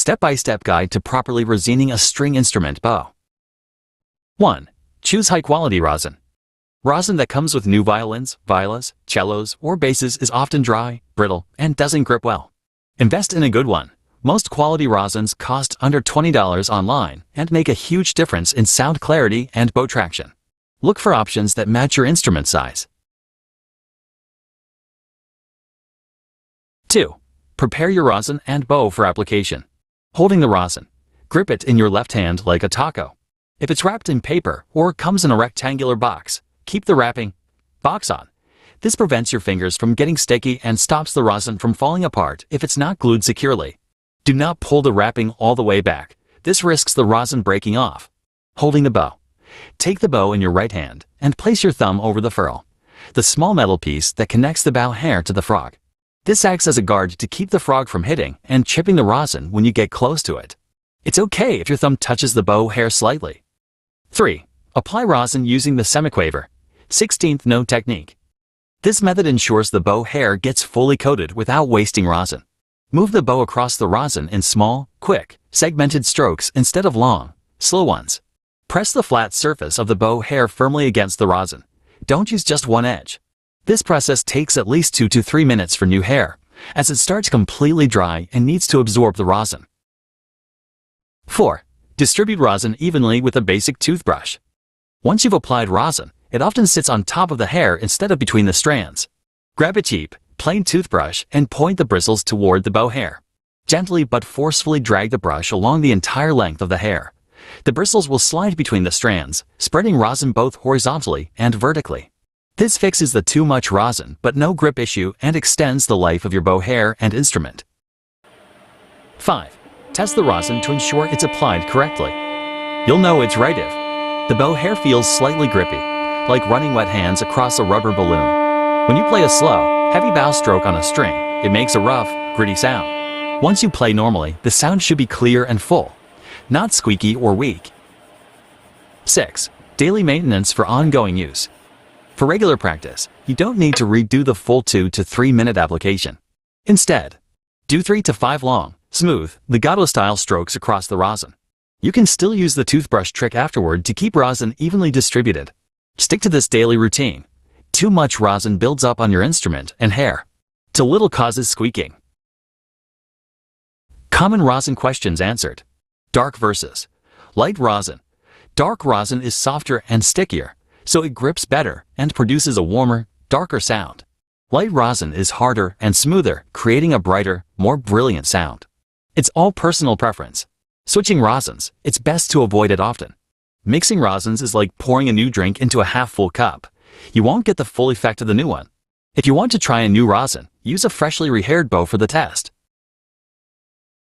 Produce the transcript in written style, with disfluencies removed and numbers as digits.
Step-by-step guide to properly rosining a string instrument bow. 1. Choose high-quality rosin. Rosin that comes with new violins, violas, cellos, or basses is often dry, brittle, and doesn't grip well. Invest in a good one. Most quality rosins cost under $20 online and make a huge difference in sound clarity and bow traction. Look for options that match your instrument size. 2. Prepare your rosin and bow for application. Holding the rosin, grip it in your left hand like a taco. If it's wrapped in paper or comes in a rectangular box, keep the wrapping box on. This prevents your fingers from getting sticky and stops the rosin from falling apart if it's not glued securely. Do not pull the wrapping all the way back. This risks the rosin breaking off. Holding the bow. Take the bow in your right hand and place your thumb over the ferrule, the small metal piece that connects the bow hair to the frog. This acts as a guard to keep the frog from hitting and chipping the rosin when you get close to it. It's okay if your thumb touches the bow hair slightly. 3. Apply rosin using the semiquaver, 16th note technique. This method ensures the bow hair gets fully coated without wasting rosin. Move the bow across the rosin in small, quick, segmented strokes instead of long, slow ones. Press the flat surface of the bow hair firmly against the rosin. Don't use just one edge. This process takes at least 2 to 3 minutes for new hair, as it starts completely dry and needs to absorb the rosin. 4. Distribute rosin evenly with a basic toothbrush. Once you've applied rosin, it often sits on top of the hair instead of between the strands. Grab a cheap, plain toothbrush and point the bristles toward the bow hair. Gently but forcefully drag the brush along the entire length of the hair. The bristles will slide between the strands, spreading rosin both horizontally and vertically. This fixes the too much rosin but no grip issue and extends the life of your bow hair and instrument. 5. Test the rosin to ensure it's applied correctly. You'll know it's right if the bow hair feels slightly grippy, like running wet hands across a rubber balloon. When you play a slow, heavy bow stroke on a string, it makes a rough, gritty sound. Once you play normally, the sound should be clear and full, not squeaky or weak. 6. Daily maintenance for ongoing use. For regular practice, you don't need to redo the full 2 to 3 minute application. Instead, do 3 to 5 long, smooth, legato-style strokes across the rosin. You can still use the toothbrush trick afterward to keep rosin evenly distributed. Stick to this daily routine. Too much rosin builds up on your instrument and hair. Too little causes squeaking. Common rosin questions answered. Dark versus light rosin. Dark rosin is softer and stickier, so it grips better and produces a warmer, darker sound. Light rosin is harder and smoother, creating a brighter, more brilliant sound. It's all personal preference. Switching rosins, it's best to avoid it often. Mixing rosins is like pouring a new drink into a half-full cup. You won't get the full effect of the new one. If you want to try a new rosin, use a freshly rehaired bow for the test.